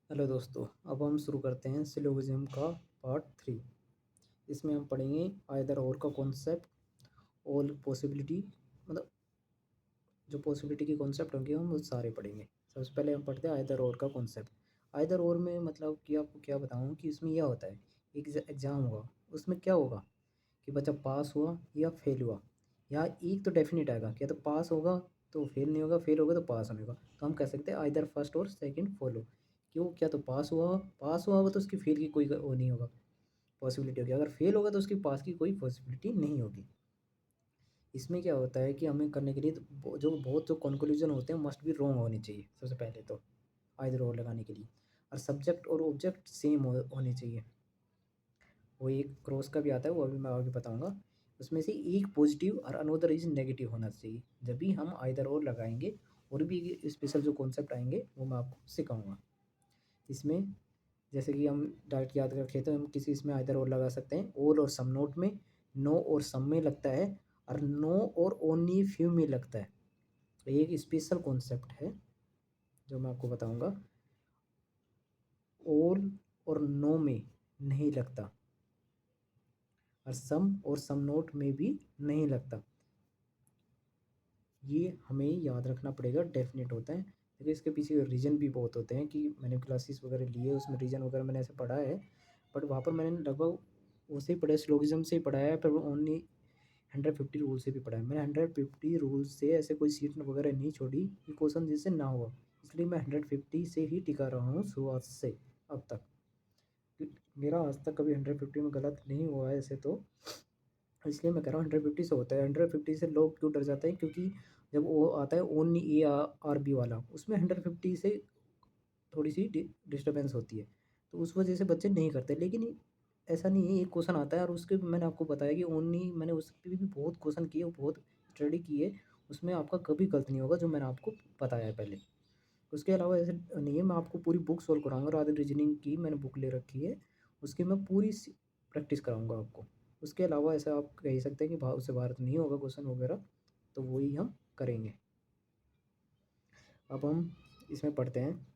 Hello दोस्तों, अब हम शुरू करते हैं सिलोगिज्म का पार्ट 3। इसमें हम पढ़ेंगे आइदर और का कॉन्सेप्ट, ऑल पॉसिबिलिटी, मतलब जो पॉसिबिलिटी की कॉन्सेप्ट होंगे हम वो सारे पढ़ेंगे। सबसे पहले हम पढ़ते हैं आइदर और का कॉन्सेप्ट। आइदर और में मतलब कि आपको क्या बताऊँ कि इसमें यह होता है, एक एग्ज़ाम होगा, उसमें क्या होगा कि बच्चा पास हुआ या फेल हुआ। या एक तो डेफिनेट आएगा, क्या तो पास होगा तो फेल नहीं होगा, फेल होगा तो पास नहीं होगा। तो हम कह सकते हैं आइदर फर्स्ट और सेकंड फॉलो। क्यों? क्या तो पास हुआ होगा तो उसकी फेल की कोई वो नहीं होगा, पॉसिबिलिटी होगी। अगर फेल होगा तो उसकी पास की कोई पॉसिबिलिटी नहीं होगी। इसमें क्या होता है कि हमें करने के लिए जो कंक्लूजन होते हैं मस्ट बी रॉन्ग होनी चाहिए सबसे पहले तो, आइदर और लगाने के लिए। और सब्जेक्ट और ऑब्जेक्ट सेम होने चाहिए। वो एक क्रॉस का भी आता है, वो अभी मैं आगे बताऊंगा। उसमें से एक पॉजिटिव और अनदर इज नेगेटिव होना चाहिए, जब भी हम आइदर और लगाएंगे। और भी स्पेशल जो कॉन्सेप्ट आएंगे वो मैं आपको सिखाऊंगा इसमें। जैसे कि हम डायरेक्ट याद रखें तो हम किसी इसमें आइदर और लगा सकते हैं। ऑल और सम नोट में, नो और सम में लगता है, और नो और ओनली फ्यू में लगता है। तो ये एक स्पेशल कॉन्सेप्ट है जो मैं आपको बताऊंगा। ऑल और नो में नहीं लगता, और सम और सम नोट में भी नहीं लगता। ये हमें याद रखना पड़ेगा, डेफिनेट होता है। देखिए इसके पीछे रीज़न भी बहुत होते हैं कि मैंने क्लासेस वगैरह लिए, उसमें रीज़न वगैरह मैंने ऐसे पढ़ा है। बट वहाँ पर मैंने लगभग उसे ही पढ़ा, स्लोगिज्म से ही पढ़ा है, पर ओनली 150 रूल से भी पढ़ा है। मैंने 150 रूल से ऐसे कोई सीट वगैरह नहीं छोड़ी कि क्वेश्चन जिससे ना हुआ। इसलिए मैं 150 से ही टिका रहा हूँ शुरुआत से अब तक। मेरा आज तक कभी 150 में गलत नहीं हुआ है ऐसे तो। इसलिए मैं कह रहा हूँ 150 से होता है। 150 से लोग क्यों डर जाते हैं? क्योंकि जब वो आता है ओनली ARB वाला, उसमें 150 से थोड़ी सी डिस्टर्बेंस होती है, तो उस वजह से बच्चे नहीं करते। लेकिन ऐसा नहीं है, एक क्वेश्चन आता है और उसके मैंने आपको बताया कि ओनली, मैंने उस पर भी बहुत क्वेश्चन किए, बहुत स्टडी की है। उसमें आपका कभी गलत नहीं होगा, जो मैंने आपको बताया है पहले। उसके अलावा ऐसे नहीं है, मैं आपको पूरी बुक सॉल्व कराऊंगा। राधे रीजनिंग की मैंने बुक ले रखी है, उसकी मैं पूरी प्रैक्टिस कराऊंगा आपको। उसके अलावा ऐसा आप कह सकते हैं कि उससे भारत नहीं होगा क्वेश्चन वगैरह, तो वही हम करेंगे। अब हम इसमें पढ़ते हैं।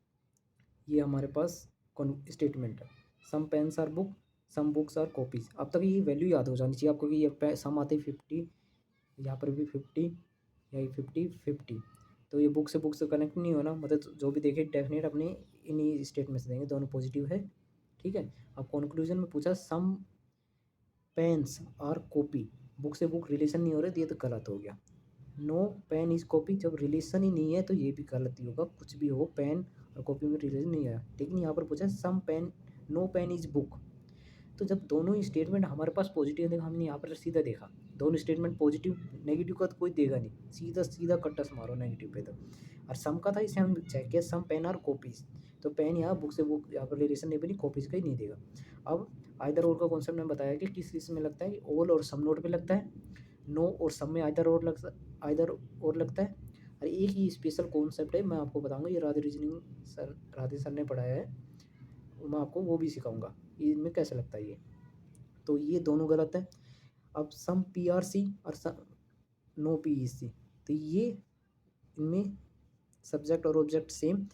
ये हमारे पास स्टेटमेंट है। Some pens are book, some books are copies. अब तक ये वैल्यू याद हो जानी चाहिए आपको कि ये सम आते 50, यहाँ पर भी 50, यही 50 50। तो ये बुक से कनेक्ट नहीं होना, मतलब जो भी देखे डेफिनेट अपने इन्हीं स्टेटमेंट्स देंगे, दोनों पॉजिटिव है। ठीक है। अब कंक्लूजन में पूछा सम पेन्स आर कॉपी, बुक से बुक रिलेशन नहीं हो रहे तो ये तो गलत हो गया। नो पेन इज कॉपी, जब रिलेशन ही नहीं है तो ये भी गलत ही होगा। कुछ भी हो, पेन और कॉपी में रिलेशन नहीं है। लेकिन यहाँ पर पूछा some pen, no pen is book. तो जब दोनों ही स्टेटमेंट हमारे पास पॉजिटिव देखा, हमने यहाँ पर सीधा देखा दोनों स्टेटमेंट पॉजिटिव, नेगेटिव का तो कोई देगा नहीं, सीधा सीधा कट्टा से मारो नेगेटिव पे तो। और सम का था, इसे हम चेक किया, सम पेन और कॉपीज। तो पेन यहाँ बुक से बुक यहाँ पर रिलेशन नहीं बनी, कॉपीज का ही नहीं देगा। अब आइदर और का कॉन्सेप्ट मैंने बताया कि किस किस में लगता है, कि ऑल और सम नोट में लगता है, नो और सम में आइदर और लगता है। और एक ही स्पेशल कॉन्सेप्ट है, मैं आपको बताऊंगा, ये Radhe reasoning sir, Radhe sir ने पढ़ाया है, मैं आपको वो भी सिखाऊंगा इनमें कैसे लगता है ये। तो ये दोनों गलत है। अब सम PRC और नो PEC, तो ये इनमें सब्जेक्ट और ऑब्जेक्ट सेम।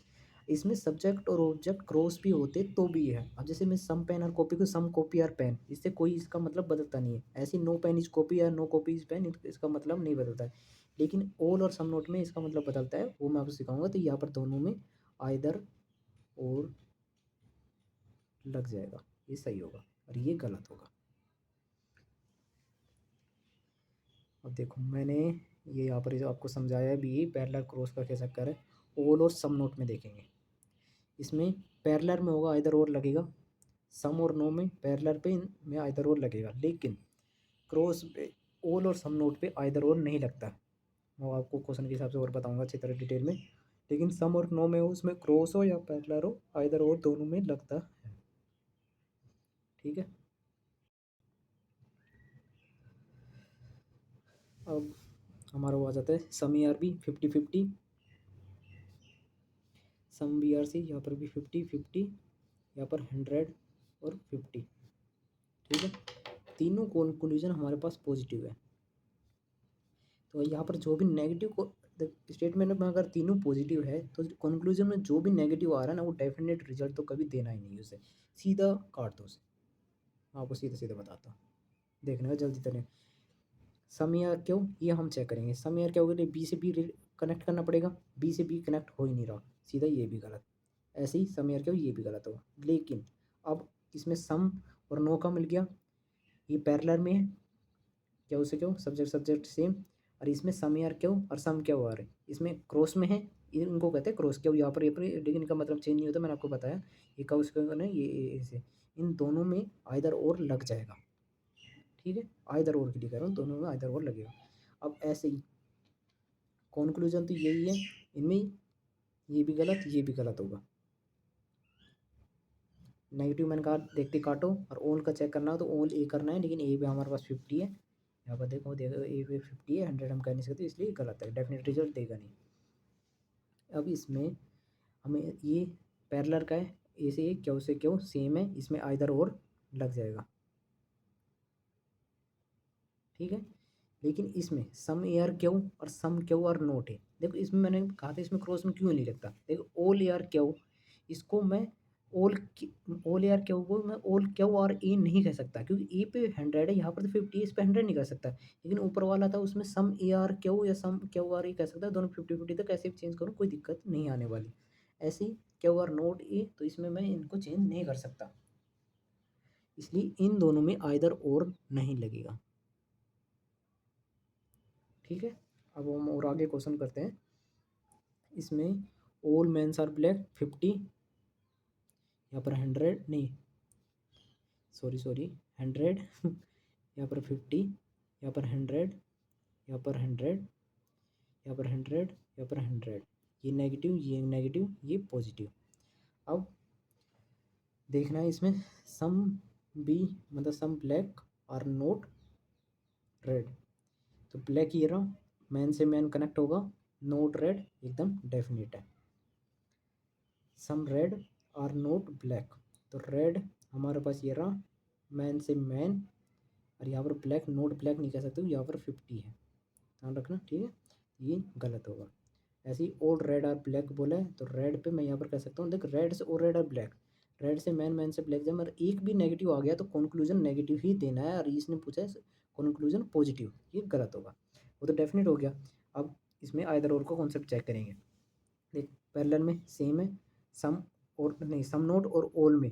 इसमें सब्जेक्ट और ऑब्जेक्ट क्रॉस भी होते तो भी है। अब जैसे मैं सम पेन और कॉपी को सम कॉपी और पेन, इससे कोई इसका मतलब बदलता नहीं है। ऐसे नो पेन इज कॉपी या नो कॉपी इज पेन, इसका मतलब नहीं बदलता है। लेकिन ऑल और सम नोट में इसका मतलब बदलता है, वो मैं आपको सिखाऊंगा। तो यहाँ पर दोनों में आइदर और लग जाएगा, ये सही होगा और ये गलत होगा। अब देखो मैंने ये यहाँ पर जो आपको समझाया है भी, पैरेलल क्रॉस का क्या चक्कर है। ऑल और सम नोट में देखेंगे, इसमें पैरेलल में होगा आइदर और लगेगा, सम और नो में पैरेलल पे में आइदर और लगेगा। लेकिन क्रॉस पे, ऑल और सम नोट पे आइदर और नहीं लगता। मैं आपको क्वेश्चन के हिसाब से और बताऊंगा अच्छी तरह डिटेल में। लेकिन सम और नो में हो, उसमें क्रॉस हो या पैरेलल हो, आइदर और दोनों में लगता है। ठीक है। अब हमारा वो आ जाता है सम ERB 50 50, सम BRC यहाँ पर भी 50 50, यहाँ पर 100 और 50। ठीक है। तीनों कंक्लूजन हमारे पास पॉजिटिव है। तो यहाँ पर जो भी नेगेटिव को स्टेटमेंट में अगर तीनों पॉजिटिव है तो कंक्लूजन में जो भी नेगेटिव आ रहा है ना वो डेफिनेट रिजल्ट तो कभी देना ही नहीं उसे, सीधा काट दो उसे। मैं आपको सीधा सीधा बताता हूँ, देखने का जल्दी तरह। सम या क्यों ये हम चेक करेंगे। सम या क्यों के लिए बी से बी कनेक्ट करना पड़ेगा, बी से बी कनेक्ट हो ही नहीं रहा, सीधा ये भी गलत। ऐसे ही सम या क्यों ये भी गलत होगा। लेकिन अब इसमें सम और नो का मिल गया, ये पैरेलल में है, क्यों से क्यों सब्जेक्ट सब्जेक्ट सेम। और इसमें सम यार क्यों और सम क्यों आ रहे हैं, इसमें क्रॉस में है, इनको कहते हैं क्रॉस क्यों। यहाँ पर लेकिन इनका मतलब चेंज नहीं होता, मैंने आपको बताया। ये का उसका नहीं, ये ऐसे इन दोनों में आइदर और लग जाएगा, ठीक है। आइदर और के लिए कह रहा हूँ, दोनों में आइदर और लगेगा। अब ऐसे ही कंक्लूजन तो यही है, इनमें ये भी गलत ये भी गलत होगा। नेगेटिव मैंने कहा देखते काटो, और ओल का चेक करना हो तो ओल ए करना है, लेकिन ए भी हमारे पास 50 है। यहाँ पर देखो देखो ए पे 50 है, 100 हम कह नहीं सकते, इसलिए गलत है, डेफिनेट रिजल्ट देगा नहीं। अब इसमें हमें ये पैरेलल का है, ए से ए क्यू से क्यू सेम है, इसमें आइदर और लग जाएगा, ठीक है। लेकिन इसमें सम ए आर क्यू और सम क्यू आर नोट है। देखो इसमें मैंने कहा था इसमें क्रॉस में क्यों नहीं लगता। देखो ओल ए आर क्यू, इसको मैं ओल ओल ए आर क्यू को मैं ओल क्यू आर ए नहीं कह सकता, क्योंकि ए पे 100 है, यहाँ पर तो 50 है, इस पे 100 नहीं कर सकता। लेकिन ऊपर वाला था उसमें सम ए आर क्यू या सम क्यू आर ए कह सकता है, दोनों 50-50 तक ऐसे भी चेंज करूँ कोई दिक्कत नहीं आने वाली। ऐसे ही क्यू आर नोट ए, तो इसमें मैं इनको चेंज नहीं कर सकता, इसलिए इन दोनों में आइदर और नहीं लगेगा, ठीक है। अब हम और आगे क्वेश्चन करते हैं। इसमें ऑल मेंस आर ब्लैक 50, यहाँ पर 100 नहीं, सॉरी 100 यहाँ पर 50, यहाँ पर 100, यहाँ पर 100, यहाँ पर 100, यहाँ पर 100, ये नेगेटिव ये पॉजिटिव। अब देखना है इसमें सम बी मतलब some black are not red, तो ब्लैक ये रहा, मैन से मैन कनेक्ट होगा, नोट रेड एकदम डेफिनेट है। Some red are not black, तो रेड हमारे पास ये रहा, मैन से मैन, और यहाँ पर ब्लैक नोट ब्लैक नहीं कह सकते, यहाँ पर 50 है, ध्यान रखना, ठीक है। ये गलत होगा। ऐसे ही और रेड आर ब्लैक बोला है, तो रेड पे मैं यहाँ पर कह सकता हूँ, देख रेड से और रेड आर ब्लैक, रेड से मैन मैन से ब्लैक, जब अगर एक भी नेगेटिव आ गया तो कंक्लूजन नेगेटिव ही देना है, और इसने पूछा है कंक्लूजन पॉजिटिव, ये गलत होगा। वो तो डेफिनेट हो गया। अब इसमें आइदर और को कॉन्सेप्ट चेक करेंगे। देख पैरेलल में सेम है, सम और नहीं सम नोट और ऑल में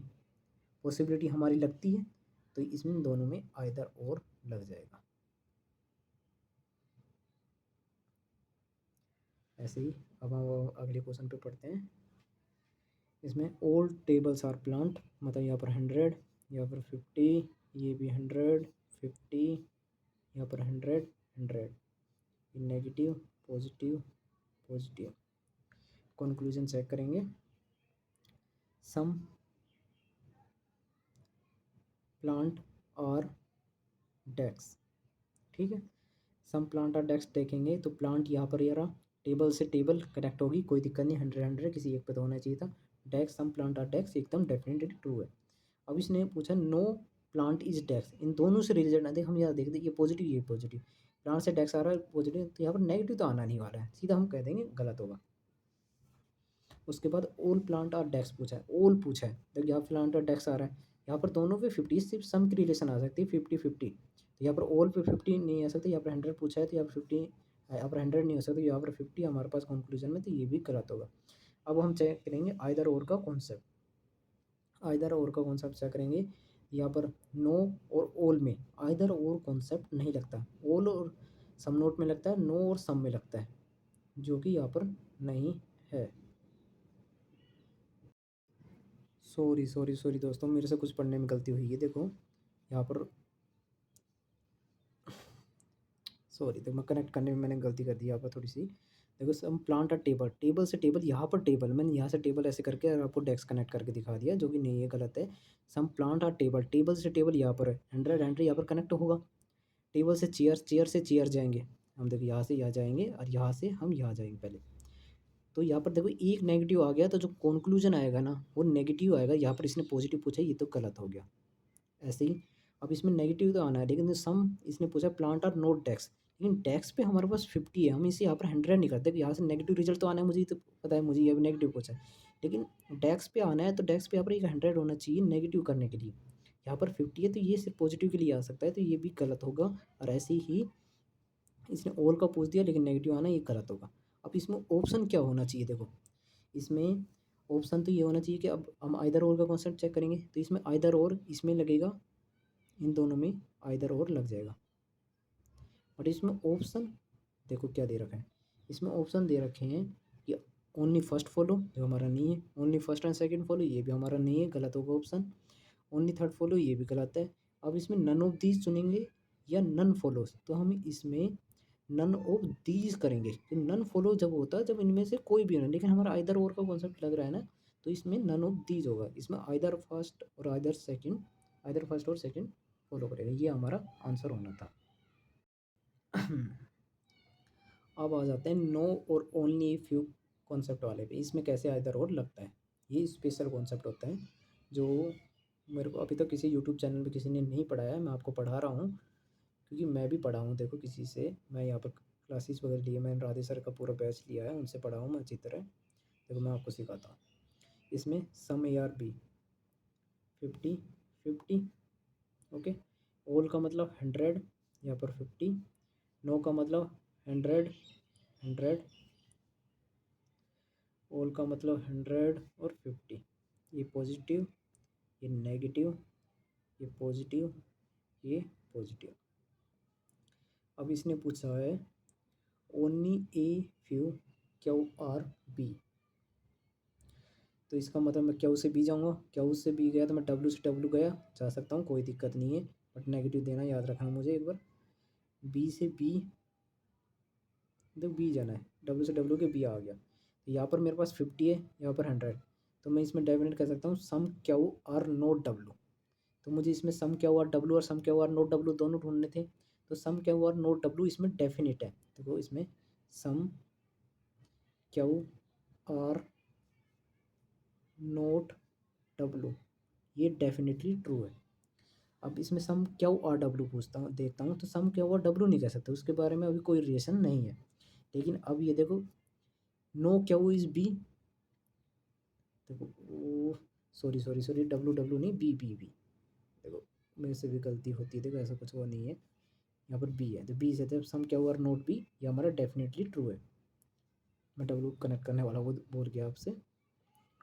पॉसिबिलिटी हमारी लगती है, तो इसमें दोनों में आइदर और लग जाएगा। ऐसे ही अब हम अगले क्वेश्चन पे पढ़ते हैं। इसमें ऑल टेबल्स आर प्लांट, मतलब यहाँ पर 100, यहाँ पर 50, ये भी 100 50, यहाँ पर 100 100, negative positive positive. Conclusion check करेंगे। सम प्लांट और डेक्स, ठीक है। सम प्लांट और डेक्स देखेंगे तो प्लांट यहाँ पर ये रहा, टेबल से टेबल कनेक्ट होगी, कोई दिक्कत नहीं, 100 किसी एक पे तो होना चाहिए था। डेक्स सम प्लांट और डेक्स एकदम डेफिनेटली ट्रू है। अब इसने पूछा नो प्लांट इज डेक्स, इन दोनों से रिलेटेड ना देख, हम यहाँ देख ये पॉजिटिव ये पॉजिटिव, प्लांट से डेक्स आ रहा है पॉजिटिव, तो यहाँ पर नेगेटिव तो आना नहीं वाला है, सीधा हम कह देंगे गलत होगा। उसके बाद ओल प्लांट और डेक्स पूछा है, ओल पूछा है, देखो यहाँ प्लांट और डेक्स आ रहा है, यहाँ पर दोनों पे 50 सिर्फ सम की रिलेशन आ सकती है, 50-50, तो यहाँ पर ओल पे 50 नहीं आ सकती, यहाँ पर 100 पूछा है तो यहाँ पर 50, यहाँ पर 100 नहीं हो सकता, यहाँ पर 50 हमारे पास कंक्लूजन में, तो ये भी गलत होगा। अब हम चेक करेंगे आइदर और का कॉन्सेप्ट। आइदर और का कॉन्सेप्ट चेक करेंगे। यहाँ पर नो और ओल में आइदर और कॉन्सेप्ट नहीं लगता, ओल और सम नोट में लगता है, नो और सम में लगता है, जो कि यहाँ पर नहीं है। सॉरी दोस्तों, मेरे से कुछ पढ़ने में गलती हुई है। देखो यहाँ पर सॉरी, तो मैं कनेक्ट करने में मैंने गलती कर दी यहाँ पर थोड़ी सी। देखो सम प्लांट और टेबल, टेबल से टेबल, यहाँ पर टेबल मैंने यहाँ से टेबल ऐसे करके और आपको डेस्क कनेक्ट करके दिखा दिया, जो कि नहीं है, गलत है। सम प्लांट और टेबल, टेबल से टेबल यहाँ पर है, 100 यहाँ पर कनेक्ट होगा। टेबल से चेयर, चेयर से चेयर जाएंगे हम, देखो यहाँ से यहाँ जाएंगे और यहाँ से हम यहाँ जाएंगे पहले, तो यहाँ पर देखो एक नेगेटिव आ गया, तो जो कंक्लूजन आएगा ना वो नेगेटिव आएगा। यहाँ पर इसने पॉजिटिव पूछा, ये तो गलत हो गया। ऐसे ही अब इसमें नेगेटिव तो आना है, लेकिन सम इसने पूछा प्लांट और नोट डेक्स, लेकिन डेस्क पे हमारे पास 50 है, हम इसे यहाँ पर 100 नहीं करते कि यहाँ से नेगेटिव रिजल्ट तो आना है, मुझे ये तो पता है, मुझे ये भी नेगेटिव पूछा है। लेकिन डेस्क पे आना है तो डेस्क पे यहाँ पर एक 100 होना चाहिए नेगेटिव करने के लिए। यहाँ पर 50 है तो ये सिर्फ पॉजिटिव के लिए आ सकता है, तो ये भी गलत होगा। और ऐसे ही इसने ऑल का पूछ दिया लेकिन नेगेटिव आना, ये गलत होगा। अब इसमें ऑप्शन क्या होना चाहिए, देखो इसमें ऑप्शन तो ये होना चाहिए कि अब हम आइदर और का कॉन्सेप्ट चेक करेंगे, तो इसमें आइदर और इसमें लगेगा, इन दोनों में आइदर और लग जाएगा। और इसमें ऑप्शन देखो क्या दे रखा है, इसमें ऑप्शन दे रखे हैं कि ओनली फर्स्ट फॉलो, जो हमारा नहीं है, only first and second follow, ये भी हमारा नहीं है, गलत होगा ऑप्शन। ओनली थर्ड फॉलो, ये भी गलत है। अब इसमें नन ऑफ दीज चुनेंगे या नन फॉलोज, तो हम इसमें नन ऑफ दीज करेंगे। तो नन फॉलो जब होता है जब इनमें से कोई भी ना, लेकिन हमारा आइदर और का कॉन्सेप्ट लग रहा है ना, तो इसमें नन ऑफ दीज होगा। इसमें आइदर फर्स्ट और आइदर सेकंड, आइदर फर्स्ट और सेकंड फॉलो करेगा, ये हमारा आंसर होना था। अब आ जाते हैं नो और ओनली फ्यू कॉन्सेप्ट वाले पे। इसमें कैसे आइदर और लगता है, ये स्पेशल कॉन्सेप्ट होता है जो मेरे को अभी तक किसी यूट्यूब चैनल पे किसी ने नहीं पढ़ाया है, मैं आपको पढ़ा रहा हूँ। क्योंकि मैं भी पढ़ा हूँ, देखो किसी से मैं यहाँ पर क्लासेस वगैरह लिए, मैंने राधे सर का पूरा बैच लिया है, उनसे पढ़ा हूँ मैं अच्छी तरह। देखो मैं आपको सिखाता हूँ। इसमें some A are B 50 50, okay. All का मतलब 100, यहाँ पर 50। नो का मतलब 100 100, ऑल का मतलब 100 और 50। ये पॉजिटिव, ये नेगेटिव, ये पॉजिटिव, ये पॉजिटिव। अब इसने पूछा है only a few Q are B, तो इसका मतलब मैं क्यू से बी जाऊँगा, क्यू से बी गया तो मैं डब्ल्यू से डब्ल्यू गया जा सकता हूँ, कोई दिक्कत नहीं है। बट नेगेटिव देना याद रखना मुझे एक बार। बी से बी, देखो बी जाना है, डब्ल्यू से डब्ल्यू के बी आ गया। तो यहाँ पर मेरे पास 50 है, यहाँ पर 100, तो मैं इसमें डेफिनेट कर सकता हूँ सम क्यू आर नोट डब्ल्यू। तो मुझे इसमें सम क्यू आर डब्ल्यू और सम क्यू आर नोट डब्ल्यू दोनों ढूंढने थे, तो सम क्यू आर नोट डब्ल्यू इसमें डेफिनेट है। देखो इसमें सम क्यू आर नोट डब्लू, ये डेफिनेटली ट्रू है। अब इसमें सम क्यू आर डब्लू पूछता हूँ, देखता हूँ, तो सम क्यू आर डब्लू नहीं कह सकते, उसके बारे में अभी कोई रिलेशन नहीं है। लेकिन अब ये देखो नो क्यू इज बी, देखो oh sorry sorry sorry, W W नहीं, बी बी बी, देखो मेरे से भी गलती होती है, देखो ऐसा कुछ वो नहीं है, यहाँ पर बी है, तो बी से जब सम क्यू आर नोट बी, ये हमारा डेफिनेटली ट्रू है। मैं डब्लू कनेक्ट करने वाला वो बोल गया आपसे।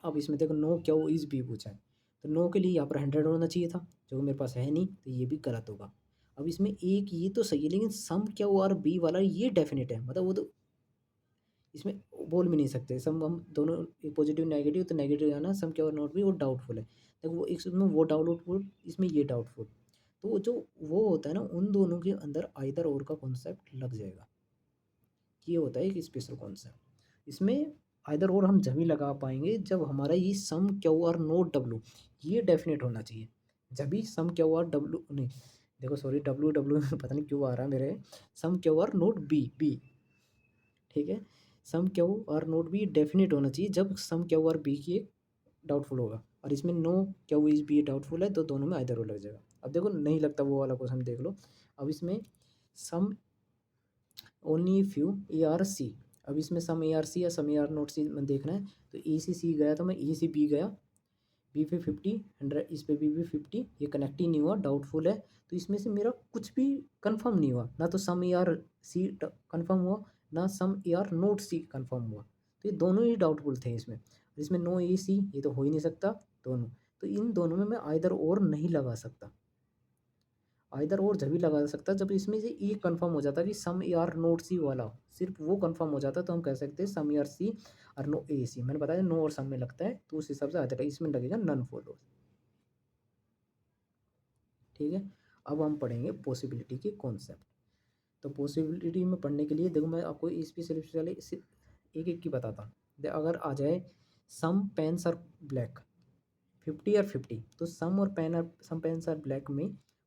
अब इसमें देखो नो क्यू इज़ बी पूछा है, तो नो के लिए यहाँ पर 100 होना चाहिए था, जो मेरे पास है नहीं, तो ये भी गलत होगा। अब इसमें एक ये तो सही है, लेकिन सम क्यू आर बी वाला ये डेफिनेट है, मतलब वो तो इसमें बोल भी नहीं सकते। सम हम दोनों पॉजिटिव नेगेटिव, तो नेगेटिव आना, सम क्यू आर नॉट बी वो डाउटफुल है। देखो वो इसमें वो डाउटफुल, इसमें ये डाउटफुल, तो वो जो वो होता है ना, उन दोनों के अंदर आइदर और का कॉन्सेप्ट लग जाएगा। ये होता है एक स्पेशल कॉन्सेप्ट। इसमें आइदर और हम जब ही लगा पाएंगे जब हमारा ये सम क्यू आर नोट डब्लू ये डेफिनेट होना चाहिए, जब भी सम क्यू आर डब्लू नहीं, देखो सॉरी डब्लू डब्लू पता नहीं क्यों आ रहा है मेरे, some Q are not B B, ठीक है। Some Q are not B definite होना चाहिए जब सम क्यू आर बी की एक डाउटफुल होगा, और इसमें no Q is B doubtful है, तो दोनों में आइदर हो लग जाएगा। अब देखो नहीं लगता वो वाला क्वेश्चन देख लो। अब इसमें some only few A are C, अब इसमें सम ए आर सी या सम ए आर नोट सी में देखना है, तो ए से सी गया तो मैं ए से बी गया, बी पे 50 100, इस पे बी पे 50, ये कनेक्ट ही नहीं हुआ, डाउटफुल है। तो इसमें से मेरा कुछ भी कंफर्म नहीं हुआ, ना तो सम ए आर सी कंफर्म हुआ, ना some A are not C confirm हुआ, तो ये दोनों ही डाउटफुल थे इसमें। इसमें नो ए सी ये तो हो ही नहीं सकता दोनों, तो इन दोनों में मैं आइदर और नहीं लगा सकता। आइदर और जब भी लगा सकता जब इसमें से ये कंफर्म हो जाता कि सम ए आर नोट सी वाला, सिर्फ वो कंफर्म हो जाता, तो हम कह सकते हैं सम ए आर सी और नो ए सी। मैंने बताया नो और सम में लगता है, तो उस हिसाब से आइदर इसमें लगेगा नन फॉलो, ठीक है। अब हम पढ़ेंगे पॉसिबिलिटी के कॉन्सेप्ट। तो पॉसिबिलिटी में पढ़ने के लिए देखो मैं आपको स्पेशली एक एक की बताता हूँ। अगर आ जाए सम पेन्स आर ब्लैक 50 और 50, तो सम और pen are some pens are black में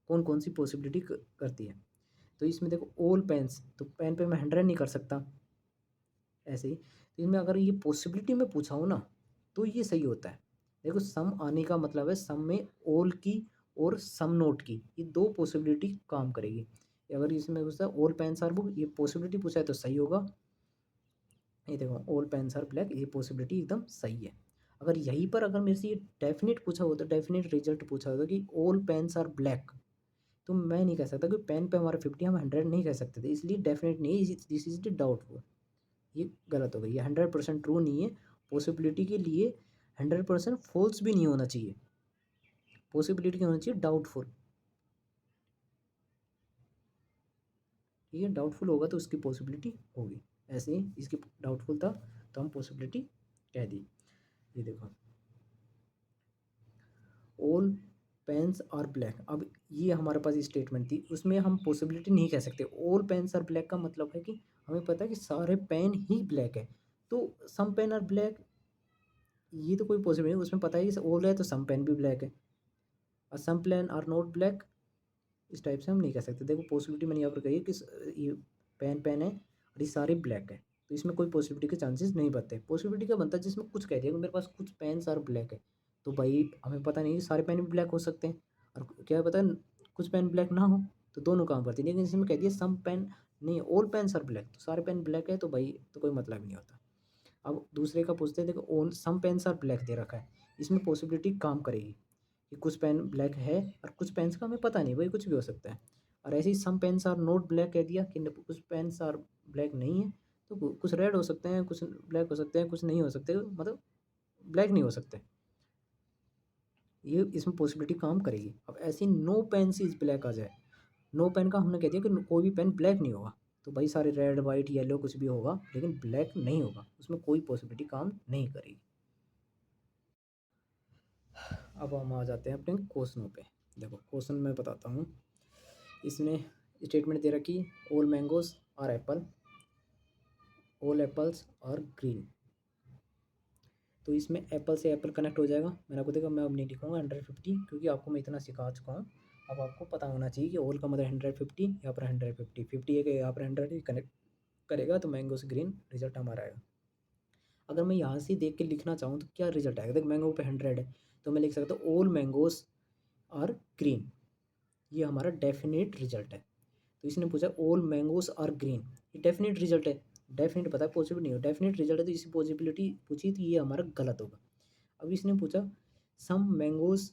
कौन कौन सी पॉसिबिलिटी करती है। तो इसमें देखो ऑल पेन्स, तो पेन पे मैं 100 नहीं कर सकता ऐसे ही, तो इसमें अगर ये पॉसिबिलिटी में पूछा हो ना, तो ये सही होता है। देखो सम आने का मतलब है सम में ऑल की और सम नोट की, ये दो पॉसिबिलिटी काम करेगी। अगर इसमें पूछता है ऑल पेन्स आर बुक, ये पॉसिबिलिटी पूछा है तो सही होगा। ये देखो ऑल पेन्स आर ब्लैक, ये पॉसिबिलिटी एकदम सही है। अगर यहीं पर अगर मेरे से ये डेफिनेट पूछा होता, डेफिनेट रिजल्ट पूछा होता कि ऑल पेन्स आर ब्लैक, तो मैं नहीं कह सकता कि पेन पे हमारा 50 हम 100 नहीं कह सकते थे, इसलिए डेफिनेट नहीं, दिस इज द डाउटफुल। ये गलत हो गई, ये 100% ट्रू नहीं है। पॉसिबिलिटी के लिए 100% फॉल्स भी नहीं होना चाहिए, पॉसिबिलिटी क्या होना चाहिए, डाउटफुल। ठीक है, डाउटफुल होगा तो उसकी पॉसिबिलिटी होगी। ऐसे ही इसकी डाउटफुल था तो हम पॉसिबिलिटी कह दी। ये देखो ऑल पेन्स आर ब्लैक, अब ये हमारे पास स्टेटमेंट थी, उसमें हम पॉसिबिलिटी नहीं कह सकते। ऑल पेन्स आर ब्लैक का मतलब है कि हमें पता है कि सारे पेन ही ब्लैक है, तो सम पेन आर ब्लैक, ये तो कोई पॉसिबल नहीं, उसमें पता है कि ऑल है तो सम पेन भी ब्लैक है, और some pen are not black, इस टाइप से हम नहीं कह सकते। देखो पॉसिबिलिटी मैंने यहाँ पर कही है कि ये पेन पेन है और ये सारे ब्लैक है, तो इसमें कोई पॉसिबिलिटी के चांसेस नहीं बनते। पॉसिबिलिटी क्या बनता है, जिसमें कुछ कह दिया कि मेरे पास कुछ पेन्स आर ब्लैक है, तो भाई हमें पता नहीं कि सारे पेन भी ब्लैक हो सकते हैं, और क्या पता कुछ पेन ब्लैक ना हो, तो दोनों काम करती है। लेकिन इसमें कह दिया सम पेन नहीं, ऑल पेन्स आर ब्लैक, तो सारे पेन ब्लैक है, तो भाई तो कोई मतलब ही नहीं होता। अब दूसरे का पूछते हैं, देखो on some pens are black दे रखा है, इसमें पॉसिबिलिटी काम करेगी कि कुछ पेन ब्लैक है और कुछ पेन्स का हमें पता नहीं, भाई कुछ भी हो सकता है। और ऐसे ही सम पेन्स आर नॉट ब्लैक कह दिया कि कुछ पेन्स आर ब्लैक नहीं है, तो कुछ रेड हो सकते हैं, कुछ ब्लैक हो सकते हैं, कुछ नहीं हो सकते, मतलब ब्लैक नहीं हो सकते। ये इसमें पॉसिबिलिटी काम करेगी। अब ऐसे ही नो पेन से इज ब्लैक आ जाए, नो पेन का हमने कह दिया कि कोई भी पेन ब्लैक नहीं होगा, तो भाई सारे रेड वाइट येलो कुछ भी होगा लेकिन ब्लैक नहीं होगा, उसमें कोई पॉसिबिलिटी काम नहीं करेगी। अब हम आ जाते हैं अपने क्वेश्चनों पे। देखो क्वेश्चन मैं बताता हूँ, इसमें स्टेटमेंट दे रखी, all mangoes are apple, all apples are green, तो इसमें एप्पल से एप्पल कनेक्ट हो जाएगा। मैंने आपको देखा, मैं अब नहीं लिखूँगा 150, क्योंकि आपको मैं इतना सिखा चुका हूँ। अब आपको पता होना चाहिए कि ऑल का मतलब 150, यहाँ पर 150, 50 है कि यहाँ पर 100 कनेक्ट करेगा तो मैंगो से ग्रीन रिजल्ट हमारा आएगा। अगर मैं यहाँ से देख के लिखना चाहूँ तो क्या रिजल्ट आएगा, देख मैंगो पे 100 है, तो मैं लिख सकता हूँ ऑल मैंगोज आर ग्रीन, ये हमारा डेफिनेट रिजल्ट है। तो इसने पूछा ऑल मैंगोज आर ग्रीन, ये डेफिनेट रिजल्ट है, डेफिनेट पता है, पॉसिबल नहीं हो, डेफिनेट रिजल्ट है, तो इसकी पॉसिबिलिटी पूछी तो ये हमारा गलत होगा। अब इसने पूछा सम मैंगोज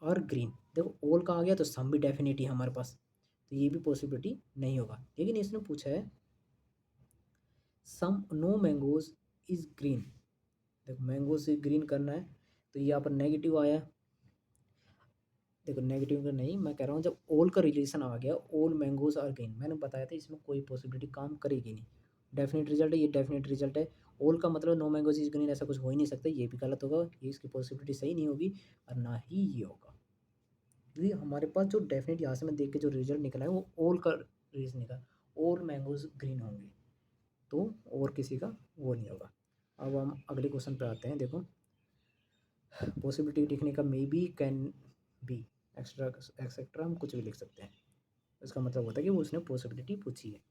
आर ग्रीन, देखो ऑल का आ गया तो सम भी डेफिनेट ही हमारे पास, तो ये भी पॉसिबिलिटी नहीं होगा। लेकिन इसने पूछा है सम नो मैंगोज इज ग्रीन, देखो मैंगो से ग्रीन करना है, तो यहाँ पर नेगेटिव आया। देखो नेगेटिव का नहीं, मैं कह रहा हूँ जब ऑल का रिलेशन आ गया, ऑल मैंगोज आर ग्रीन, मैंने बताया था इसमें कोई पॉसिबिलिटी काम करेगी नहीं, डेफिनेट रिजल्ट है, ये डेफिनेट रिजल्ट है। ऑल का मतलब नो मैंगोज इज ग्रीन, ऐसा कुछ हो ही नहीं सकता, ये भी गलत होगा, ये इसकी पॉसिबिलिटी सही नहीं होगी, और ना ही ये होगा। क्योंकि हमारे पास जो डेफिनेट यहाँ से मैं देख के जो रिजल्ट निकला है वो ऑल का रीजन निकला, ऑल मैंगोज ग्रीन होंगे, तो और किसी का वो नहीं होगा। अब हम अगले क्वेश्चन पे आते हैं। देखो पॉसिबिलिटी लिखने का may be, can be, extra etcetera हम कुछ भी लिख सकते हैं, इसका मतलब होता है कि वो उसने पॉसिबिलिटी पूछी है।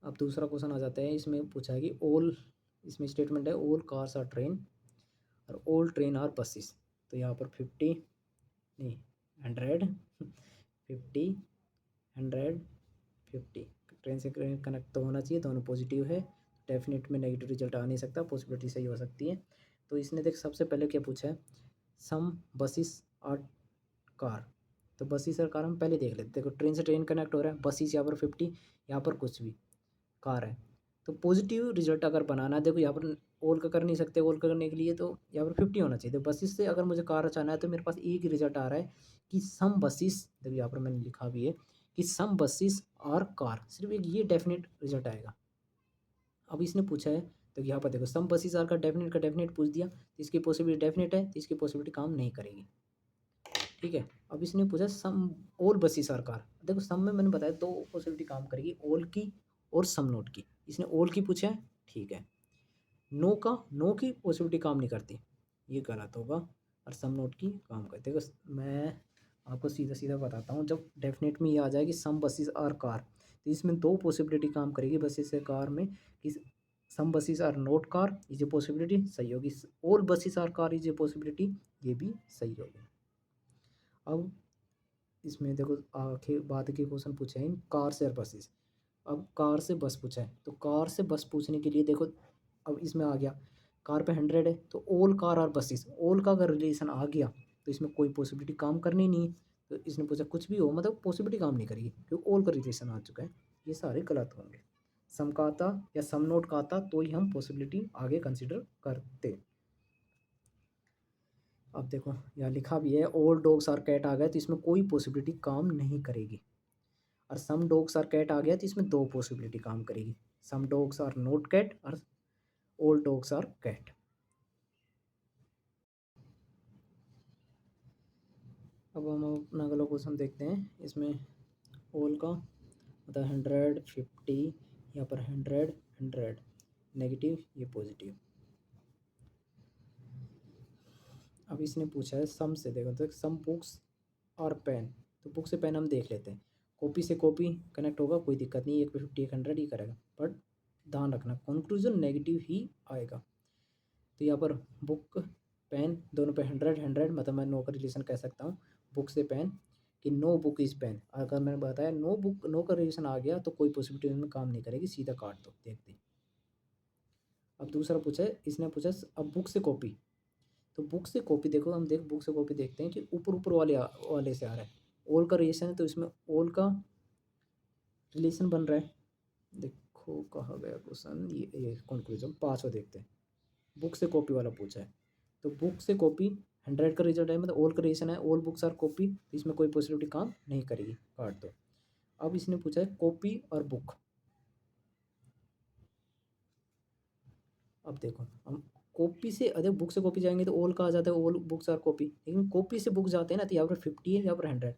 अब दूसरा क्वेश्चन आ जाता है, इसमें पूछा है कि ऑल, इसमें स्टेटमेंट है ऑल कार्स आर ट्रेन और ऑल ट्रेन आर बसेस, तो यहाँ पर 50 नहीं 100 50 100 50, ट्रेन से कनेक्ट तो होना चाहिए, दोनों पॉजिटिव है, डेफिनेट में नेगेटिव रिजल्ट आ नहीं सकता, पॉसिबिलिटी सही हो सकती है। तो इसने देख सबसे पहले क्या पूछा है, सम बसेस आर कार, तो बसेस और कार हम पहले देख लेते। देखो ट्रेन से ट्रेन कनेक्ट हो रहा है, बसेस यहाँ पर 50, यहाँ पर कुछ भी कार है, तो पॉजिटिव रिजल्ट अगर बनाना है, देखो यहाँ पर ऑल का कर नहीं सकते, ऑल का करने के लिए तो यहाँ पर 50 होना चाहिए। तो बसेस से अगर मुझे कार चाहना है तो मेरे पास एक ही रिजल्ट आ रहा है कि सम बसेस, देखो यहाँ पर मैंने लिखा भी है कि सम बसेस और कार, सिर्फ एक ये डेफिनेट रिजल्ट आएगा। अब इसने पूछा है तो यहाँ पर देखो सम बसेस आर का डेफिनेट पूछ दिया, तो इसकी पॉसिबिलिटी डेफिनेट है, तो इसकी पॉसिबिलिटी काम नहीं करेगी। ठीक है, अब इसने पूछा some all buses are car, देखो सम में मैंने बताया दो पॉसिबिलिटी काम करेगी, ऑल की और सम नोट की, इसने ऑल की पूछा है, ठीक है। नो की पॉसिबिलिटी काम नहीं करती, ये गलत होगा, और सम नोट की काम करती है। देखो मैं आपको सीधा सीधा बताता हूँ, जब डेफिनेट में ये आ जाए कि सम बसेस आर कार, तो इसमें दो पॉसिबिलिटी काम करेगी बसेस से कार में, कि सम बसेस आर नोट कार, ये पॉसिबिलिटी सही होगी, ऑल बसेस आर कार, ये पॉसिबिलिटी ये भी सही होगी। अब इसमें देखो आखिर बाद के क्वेश्चन पूछे हैं कार से और बसेस। अब कार से बस पूछा है, तो कार से बस पूछने के लिए देखो, अब इसमें आ गया कार पे 100 है, तो ऑल कार और बसेस, ऑल का अगर रिलेशन आ गया तो इसमें कोई पॉसिबिलिटी काम करनी नहीं है। तो इसने पूछा कुछ भी हो, मतलब पॉसिबिलिटी काम नहीं करेगी क्योंकि ऑल का रिलेशन आ चुका है। ये सारे गलत होंगे। सम का आता या सम नोट का आता तो ही हम पॉसिबिलिटी आगे कंसिडर करते। अब देखो यहाँ लिखा भी है ऑल डॉग्स आर कैट आ गया तो इसमें कोई पॉसिबिलिटी काम नहीं करेगी, और सम डॉग्स आर कैट आ गया तो इसमें दो पॉसिबिलिटी काम करेगी, some dogs are not cat और ऑल डॉग्स आर कैट। अब हम अपना अगला क्वेश्चन देखते हैं। इसमें ऑल का मतलब 100 50, यहाँ पर 100 नेगेटिव, ये पॉजिटिव। अब इसने पूछा है सम से, देखो तो सम बुक्स और पेन, तो बुक से पेन हम देख लेते हैं। कॉपी से कॉपी कनेक्ट होगा, कोई दिक्कत नहीं, एक पे 50 एक 100 ही करेगा, बट ध्यान रखना कंक्लूजन नेगेटिव ही आएगा। तो यहाँ पर बुक पेन दोनों पे 100 मतलब मैं नो का रिलेशन कह सकता हूँ बुक से पेन कि नो बुक इज़ पेन। अगर मैंने बताया नो बुक, नो का रिलेशन आ गया तो कोई पॉसिबिलिटी में काम नहीं करेगी, सीधा काट दो, देखते। अब दूसरा पूछा है, इसने पूछा अब बुक से कॉपी, तो बुक से कॉपी देखो, हम बुक से कॉपी देखते हैं कि ऊपर ऊपर वाले से आ रहा है, ऑल का रिलेशन है तो इसमें ऑल का रिलेशन बन रहा है। देखो कहा गया क्वेश्चन, ये कंक्लूजन पाँचवा देखते हैं। बुक से कॉपी वाला पूछा है, तो बुक से कॉपी 100 का रिजल्ट है, मतलब ऑल का रिलेशन है, ऑल बुक्स आर कॉपी, तो इसमें कोई पॉसिबिलिटी काम नहीं करेगी, काट दो। अब इसने पूछा है कॉपी और बुक। अब देखो हम कॉपी से, अगर बुक से कॉपी जाएंगे तो ऑल का आ जाता है, ऑल बुक्स आर कॉपी, लेकिन कॉपी से बुक जाते हैं ना तो यहाँ पर 50 है, यहाँ पर 100।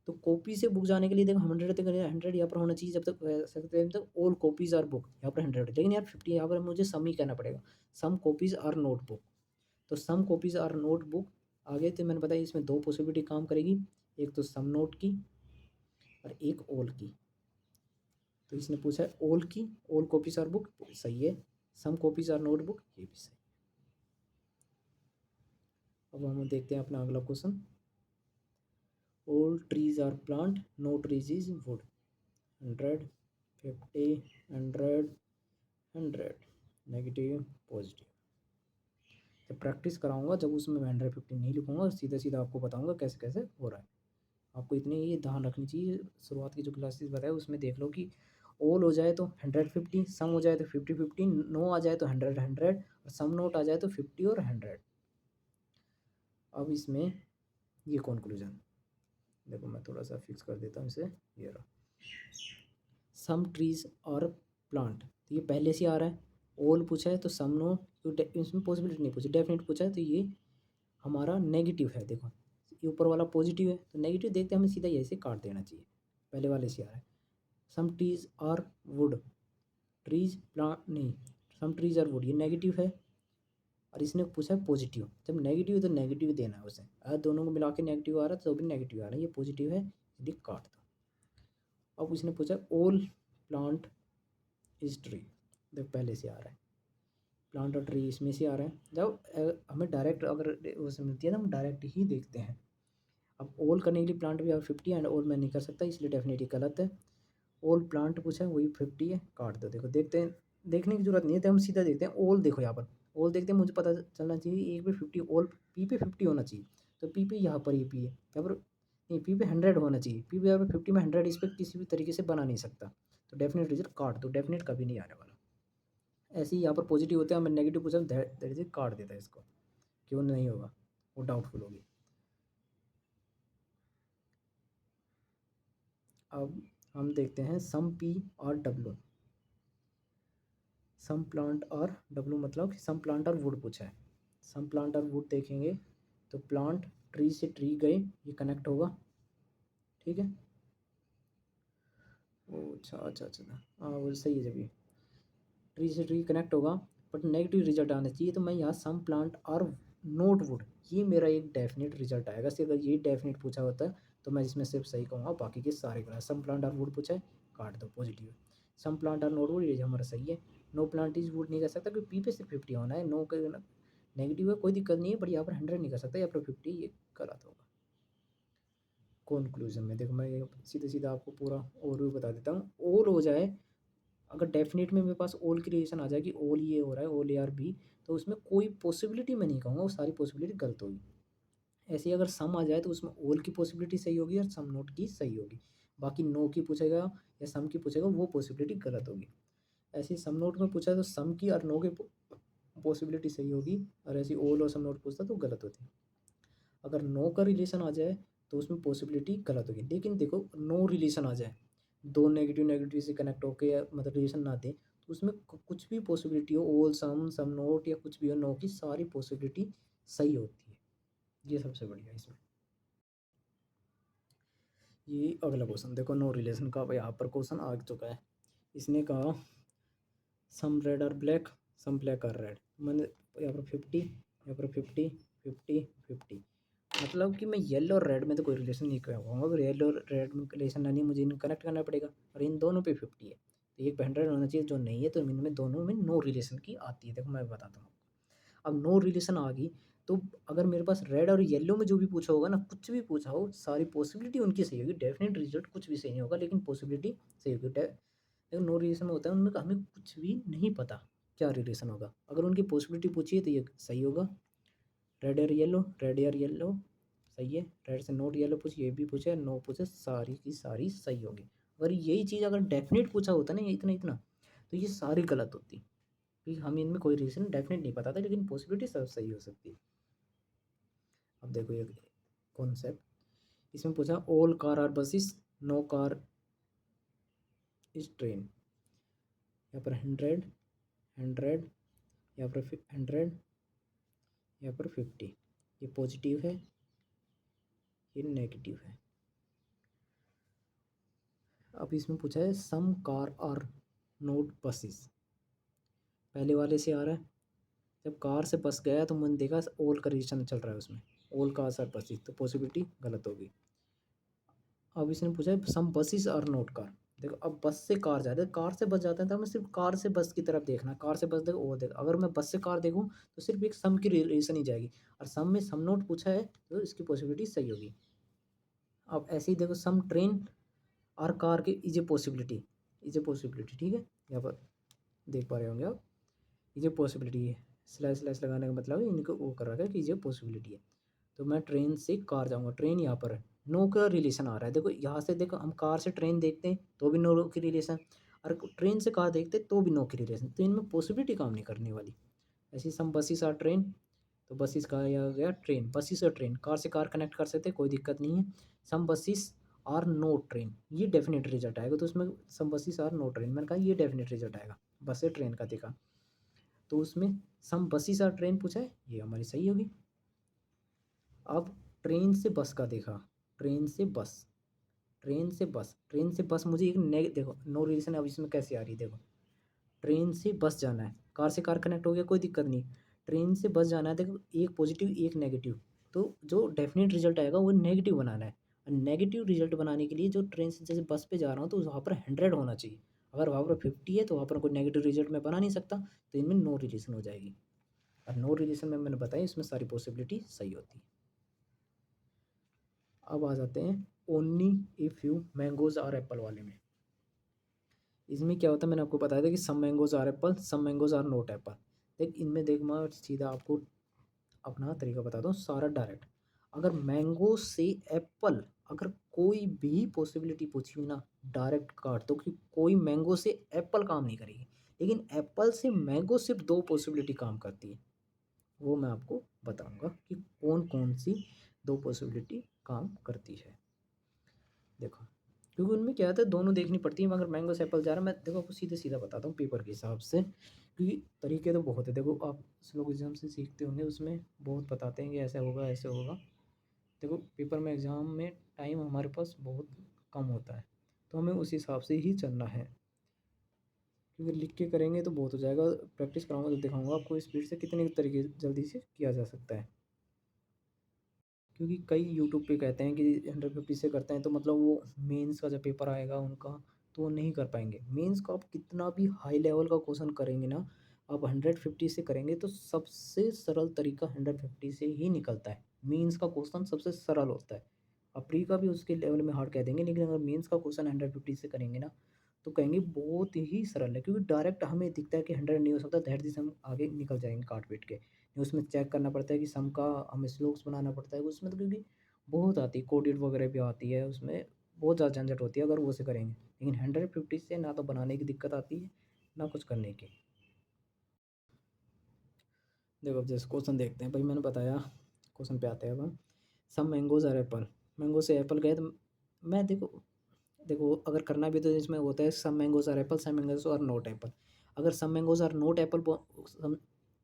तो कॉपी से बुक जाने के लिए देखो 100 यहाँ पर होना चाहिए, जब तक सकते हैं तक ऑल कॉपीज आर बुक, यहाँ पर 100, लेकिन यार 50 यहाँ पर मुझे सम ही कहना पड़ेगा, सम कॉपीज आर नोट बुक। तो सम कॉपीज आर नोट बुक आगे, तो मैंने बताया इसमें दो पॉसिबिलिटी काम करेगी, एक तो सम नोट की और एक ऑल की। तो इसने पूछा है ऑल की, ऑल कॉपीज आर बुक, सही है, some copies are not book, ये भी सही। अब हम देखते हैं अपना अगला question. All trees are plant, no trees is wood. 100 50 100 100 negative positive. जब प्रैक्टिस कराऊंगा जब उसमें मैं 150 नहीं लिखूंगा, सीधा सीधा आपको बताऊंगा कैसे कैसे हो रहा है। आपको इतनी ये ध्यान रखनी चाहिए, शुरुआत की जो क्लासेस बताए उसमें देख लो कि ऑल हो जाए तो 150, सम हो जाए तो 50 50, नो आ जाए तो 100 और सम नोट आ जाए तो 50 और 100। अब इसमें ये कंक्लूजन देखो, मैं थोड़ा सा फिक्स कर देता हूँ इसे, ये रहा सम ट्रीज और प्लांट, तो ये पहले से आ रहा है। ऑल पूछा है तो सम नो, तो इसमें पॉसिबिलिटी नहीं पूछी, डेफिनेट पूछा है तो ये हमारा नेगेटिव है। देखो ये ऊपर वाला पॉजिटिव है, तो नेगेटिव देखते हैं हमें सीधा यही से काट देना चाहिए, पहले वाले से आ रहा है। Some trees are wood, trees plant नहीं, सम ट्रीज आर वुड, ये नेगेटिव है, और इसने पूछा है पॉजिटिव, जब नेगेटिव है तो नेगेटिव देना है उसे, अगर दोनों को मिला के नेगेटिव आ रहा है तो भी नेगेटिव आ रहा है, ये पॉजिटिव है, इसलिए काट दो। अब इसने पूछा ऑल प्लांट इज ट्री, देख पहले से आ रहा है, प्लांट और ट्री इसमें से आ रहा है। जब हमें डायरेक्ट अगर उससे मिलती है तो हम डायरेक्ट ही देखते हैं। अब ऑल करने के लिए प्लांट भी 50 एंड ऑल मैं नहीं कर सकता, इसलिए डेफिनेटली गलत है। ऑल प्लांट पूछा है वही 50 है, काट दो। देखो देखते हैं, देखने की जरूरत नहीं है, तो हम सीधा देखते हैं ऑल। देखो यहाँ पर ऑल देखते हैं, मुझे पता चलना चाहिए एक पे 50 ऑल, पी पे 50 होना चाहिए, तो पी पे यहाँ पर ये पी है, यहाँ पर नहीं, पी पे 100 होना चाहिए, पी पे यहाँ पर 50 में 100 इस पर किसी भी तरीके से बना नहीं सकता, तो डेफिनेट रिजल्ट काट दो, डेफिनेट कभी नहीं आने वाला। ऐसे ही यहाँ पर पॉजिटिव होते हैं, मैं नेगेटिव पूछा दैट इज काट देता है इसको, क्यों नहीं होगा, वो डाउटफुल होगी। अब हम देखते हैं सम पी और डब्ल्यू, सम प्लांट और डब्ल्यू, मतलब सम प्लांट और वुड पूछा है। सम प्लांट और वुड देखेंगे तो प्लांट ट्री से ट्री गए, ये कनेक्ट होगा, ठीक है। ओ अच्छा अच्छा अच्छा, हाँ वो सही है, जब ये ट्री से ट्री कनेक्ट होगा बट नेगेटिव रिजल्ट आना चाहिए, तो मैं यहाँ सम प्लांट और नोट वुड, ये मेरा एक डेफिनेट रिजल्ट आएगा। सिर्फ अगर ये डेफिनेट पूछा होता तो मैं इसमें सिर्फ सही कहूँगा, बाकी के सारे गलत। सम प्लांट और वुड पूछा है, काट दो, पॉजिटिव है। सम प्लांट और नोट वुड, ये हमारा सही है। नो प्लांट इज वुड नहीं कर सकता क्योंकि पी पे सिर्फ 50 होना है, नो का नेगेटिव है, कोई दिक्कत नहीं है, बट यहाँ पर 100 नहीं कर सकता, यहाँ पर 50, ये गलत होगा। कंक्लूजन में देखो, मैं ये सीधे सीधा आपको पूरा ओवरव्यू बता देता हूँ। ऑल हो जाए, अगर डेफिनेट में मेरे पास ऑल की रिलेशन आ जाए कि ऑल ये हो रहा है, ऑल ए आर बी, तो उसमें कोई पॉसिबिलिटी मैं नहीं कहूँगा, वो सारी पॉसिबिलिटी गलत होगी। ऐसे ही अगर सम आ जाए तो उसमें ऑल की पॉसिबिलिटी सही होगी और सम नोट की सही होगी। बाकी नो की पूछेगा या सम की पूछेगा, वो पॉसिबिलिटी गलत होगी। ऐसे ही सम नोट में पूछा तो सम की और नो की पॉसिबिलिटी सही होगी, और ऐसी ऑल और सम नोट पूछता तो गलत होती। अगर नो का रिलेशन आ जाए तो उसमें पॉसिबिलिटी गलत होगी। लेकिन देखो, नो रिलेशन आ जाए, दो नेगेटिव नेगेटिव से कनेक्ट होके या मतलब रिलेशन ना दे, तो उसमें कुछ भी पॉसिबिलिटी हो, ऑल सम नोट या कुछ भी हो, नो की सारी पॉसिबिलिटी सही होती है। ये सबसे बढ़िया है इसमें। ये अगला क्वेश्चन देखो, नो रिलेशन का यहाँ पर क्वेश्चन आ चुका है। इसने कहा सम रेड और ब्लैक, सम ब्लैक और रेड। मैंने यहाँ पर 50, यहाँ पर 50, 50, 50, मतलब कि मैं येलो और रेड में तो कोई रिलेशन नहीं कर पाऊंगा। अगर येलो और रेड में रिलेशन नहीं, मुझे इनको कनेक्ट करना पड़ेगा, और इन दोनों पे 50 है, तो एक पे 100 होना चाहिए, जो नहीं है, तो इनमें दोनों में नो रिलेशन की आती है। देखो मैं बताता हूँ, अब नो रिलेशन आ गई, तो अगर मेरे पास रेड और येलो में जो भी पूछा होगा ना, कुछ भी पूछा हो, सारी पॉसिबिलिटी उनकी सही होगी। डेफिनेट रिजल्ट कुछ भी सही नहीं होगा, लेकिन पॉसिबिलिटी सही होगी। देखो नो रिलेशन में होता है, उनमें हमें कुछ भी नहीं पता क्या रिलेशन होगा। अगर उनकी पॉसिबिलिटी पूछी है तो ये सही होगा। रेड और येलो, रेड और येलो सही है। रेड से नोट येलो पूछे, ये भी पूछे, नो पूछे, सारी की सारी सही होगी। अगर यही चीज़ अगर डेफिनेट पूछा होता ना, ये इतना इतना, तो ये सारी गलत होती, क्योंकि हमें इनमें कोई रीज़न डेफिनेट नहीं पता था, लेकिन पॉसिबिलिटी सब सही हो सकती है। अब देखो ये कॉन्सेप्ट, इसमें पूछा all car are buses, no car is train. यहाँ पर 100, 100, यहाँ पर 100, यहाँ पर 50। ये पॉजिटिव है, ये नेगेटिव है। अब इसमें पूछा है सम कार आर नोट बसेस। पहले वाले से आ रहा है, जब कार से बस गया तो मैंने देखा ऑल का रिलेशन चल रहा है उसमें, ऑल कार्स आर बसेस, तो पॉसिबिलिटी गलत होगी। अब इसने पूछा है सम बसेस आर नोट कार। देखो अब बस से कार जा रहा है, कार से बस जाता है, तो हमें सिर्फ कार से बस की तरफ देखना, कार से बस देखो वो देखो। अगर मैं बस से कार देखूँ तो सिर्फ एक सम की रिलेशन ही जाएगी, और सम में सम नोट पूछा है तो इसकी पॉसिबिलिटी सही होगी। अब ऐसे ही देखो, सम ट्रेन और कार की इज ए पॉसिबिलिटी, ठीक है। यहाँ पर देख पा रहे होंगे आप, इज ए पॉसिबिलिटी है, स्लैश स्लैश लगाने का मतलब है इनको वो कर रखा है कि इज ए पॉसिबिलिटी है। तो मैं ट्रेन से कार जाऊँगा, ट्रेन यहाँ पर है, नो का रिलेशन आ रहा है। देखो यहाँ से देखो, हम कार से ट्रेन देखते हैं तो भी नो की रिलेशन, और ट्रेन से कार देखते हैं तो भी नो की रिलेशन, तो इनमें पॉसिबिलिटी काम नहीं करने वाली। ऐसी सम बसेस आर ट्रेन, तो बसेस का आ गया ट्रेन, बसेस और ट्रेन, कार से कार कनेक्ट कर सकते हैं, कोई दिक्कत नहीं है। सम बसेस आर नो ट्रेन, ये डेफिनेट रिजल्ट आएगा, तो उसमें सम बसेस आर नो ट्रेन, मैंने कहा ये डेफिनेट रिजल्ट आएगा, बस से ट्रेन का देखा, तो उसमें सम बसेस आर ट्रेन पूछा है, ये हमारी सही होगी। अब ट्रेन से बस का देखा, ट्रेन से बस, ट्रेन से बस, ट्रेन से बस मुझे एक देखो नो रिलेशन अब इसमें कैसे आ रही है, देखो ट्रेन से बस जाना है, कार से कार कनेक्ट हो गया, कोई दिक्कत नहीं। ट्रेन से बस जाना है, देखो एक पॉजिटिव एक नेगेटिव, तो जो डेफिनेट रिजल्ट आएगा वो नेगेटिव बनाना है। और नेगेटिव रिजल्ट बनाने के लिए जो ट्रेन से जैसे बस पे जा रहा हूँ तो वहाँ पर 100 होना चाहिए, अगर वहाँ पर 50 है तो वहाँ पर कोई नेगेटिव रिजल्ट मैं बना नहीं सकता, तो इनमें नो रिलेशन हो जाएगी। और नो रिलेशन में मैंने बताया इसमें सारी पॉसिबिलिटी सही होती है। अब आ जाते हैं ओनली ए फ्यू मैंगोज और एप्पल वाले में। इसमें क्या होता है, मैंने आपको बताया था कि some mangoes are apple, some mangoes are not apple. देख इनमें देख, मैं सीधा आपको अपना तरीका बताता हूँ सारा डायरेक्ट। अगर मैंगो से एप्पल, अगर कोई भी पॉसिबिलिटी पूछी हुई ना, डायरेक्ट काट दो, कि कोई मैंगो से एप्पल काम नहीं करेगी, लेकिन एप्पल से मैंगो सिर्फ दो पॉसिबिलिटी काम करती है। वो मैं आपको बताऊंगा कि कौन कौन सी दो पॉसिबिलिटी काम करती है। देखो, क्योंकि उनमें क्या होता है, दोनों देखनी पड़ती है, मगर मैंगो से एप्पल जा रहा है, मैं देखो आपको सीधे सीधा बताता हूँ पेपर के हिसाब से, क्योंकि तरीके तो बहुत है। देखो आप लोग एग्जाम से सीखते होंगे, उसमें बहुत बताते हैं कि ऐसा होगा ऐसे होगा। देखो पेपर में एग्ज़ाम में टाइम हमारे पास बहुत कम होता है, तो हमें उस हिसाब से ही चलना है, क्योंकि लिख के करेंगे तो बहुत हो जाएगा। प्रैक्टिस कराऊंगा तो दिखाऊंगा आपको स्पीड से कितने तरीके जल्दी से किया जा सकता है। क्योंकि कई यूट्यूब पे कहते हैं कि 150 से करते हैं, तो मतलब वो मेंस का जब पेपर आएगा उनका, तो वो नहीं कर पाएंगे। मेंस का आप कितना भी हाई लेवल का क्वेश्चन करेंगे ना, आप 150 से करेंगे तो सबसे सरल तरीका 150 से ही निकलता है। मेंस का क्वेश्चन सबसे सरल होता है, अब प्री का भी उसके लेवल में हार्ड कह देंगे, लेकिन अगर मेंस का क्वेश्चन 150 से करेंगे ना, तो कहेंगे बहुत ही सरल है, क्योंकि डायरेक्ट हमें दिखता है कि 100 नहीं हो सकता, दैट दिस हम आगे निकल जाएंगे काट पीट के। उसमें चेक करना पड़ता है कि सम का हमें स्लोक्स बनाना पड़ता है उसमें, तो क्योंकि बहुत आती है, कोडेड वगैरह भी आती है उसमें, बहुत ज़्यादा झंझट होती है अगर वो से करेंगे। लेकिन 150 से ना तो बनाने की दिक्कत आती है, ना कुछ करने की। देखो अब जैसे क्वेश्चन देखते हैं भाई, मैंने बताया क्वेश्चन पे आते हैं अब हम। सम मैंगोज आर एप्पल, मैंगो से एप्पल गए तो मैं देखो देखो अगर करना भी तो इसमें होता है some mangoes are apple, some mangoes are not apple. अगर some mangoes are not apple हम